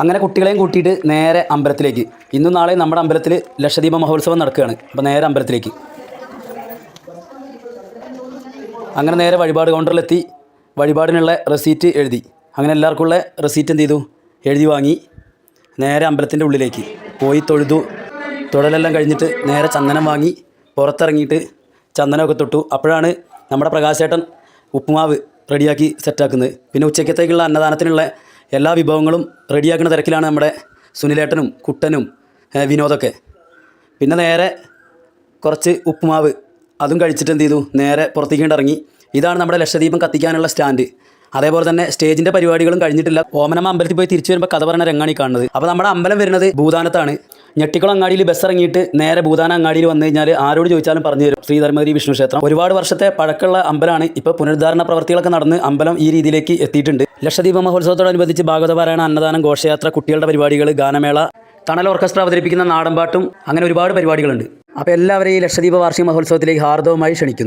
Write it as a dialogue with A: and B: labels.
A: അങ്ങനെ കുട്ടികളെയും കൂട്ടിയിട്ട് നേരെ അമ്പലത്തിലേക്ക്. ഇന്നും നാളെയും നമ്മുടെ അമ്പലത്തിൽ ലക്ഷദീപ മഹോത്സവം നടക്കുകയാണ്. അപ്പോൾ നേരെ അമ്പലത്തിലേക്ക്. അങ്ങനെ നേരെ വഴിപാട് കൗണ്ടറിലെത്തി വഴിപാടിനുള്ള റെസീറ്റ് എഴുതി. അങ്ങനെ എല്ലാവർക്കുള്ള റെസീറ്റ് എന്ത് ചെയ്തു, എഴുതി വാങ്ങി നേരെ അമ്പലത്തിൻ്റെ ഉള്ളിലേക്ക് പോയി തൊഴുതു. തൊഴലെല്ലാം കഴിഞ്ഞിട്ട് നേരെ ചന്ദനം വാങ്ങി പുറത്തിറങ്ങിയിട്ട് ചന്ദനമൊക്കെ തൊട്ടു. അപ്പോഴാണ് നമ്മുടെ പ്രകാശേട്ടൻ ഉപ്പുമാവ് റെഡിയാക്കി സെറ്റാക്കുന്നത്. പിന്നെ ഉച്ചക്കത്തേക്കുള്ള അന്നദാനത്തിനുള്ള എല്ലാ വിഭവങ്ങളും റെഡിയാക്കുന്ന തിരക്കിലാണ് നമ്മുടെ സുനിലേട്ടനും കുട്ടനും വിനോദൊക്കെ. പിന്നെ നേരെ കുറച്ച് ഉപ്പുമാവ് അതും കഴിച്ചിട്ട് എന്ത് ചെയ്തു, നേരെ പുറത്തേക്ക് ഇറങ്ങി. ഇതാണ് നമ്മുടെ ലക്ഷദീപം കത്തിക്കാനുള്ള സ്റ്റാൻഡ്. അതേപോലെ തന്നെ സ്റ്റേജിൻ്റെ പരിപാടികളും കഴിഞ്ഞിട്ടില്ല. ഓമനമ്മ അമ്പലത്തിൽ പോയി തിരിച്ചു വരുമ്പോൾ കഥ പറഞ്ഞ രംഗാണി കാണുന്നത്. അപ്പോൾ നമ്മുടെ അമ്പലം വരുന്നത് ഭൂതാനത്താണ്. ഞെട്ടിക്കുളം അങ്ങാടിയിൽ ബസ് ഇറങ്ങിയിട്ട് നേരെ ഭൂതാന അങ്ങാടിയിൽ വന്നു കഴിഞ്ഞാൽ ആരോട് ചോദിച്ചാലും പറഞ്ഞു തരും ശ്രീധർമ്മഗിരി വിഷ്ണു ക്ഷേത്രം. ഒരുപാട് വർഷത്തെ പഴക്കമുള്ള അമ്പലമാണ്. ഇപ്പോൾ പുനരുദ്ധാരണ പ്രവർത്തികളൊക്കെ നടന്ന് അമ്പലം ഈ രീതിയിലേക്ക് എത്തിയിട്ടുണ്ട്. ലക്ഷദീപ മഹോത്സവത്തോടനുബന്ധിച്ച് ഭാഗവതപാരായണ, അന്നദാനം, ഘോഷയാത്ര, കുട്ടികളുടെ പരിപാടികൾ, ഗാനമേള, തണൽ ഓർക്കസ്ട്ര അവതരിപ്പിക്കുന്ന നാടൻപാട്ടും അങ്ങനെ ഒരുപാട് പരിപാടികളുണ്ട്. അപ്പോൾ എല്ലാവരെയും ഈ ലക്ഷദീപ വാർഷിക മഹോത്സവത്തിലേക്ക് ഹാർദവമായി ക്ഷണിക്കുന്നു.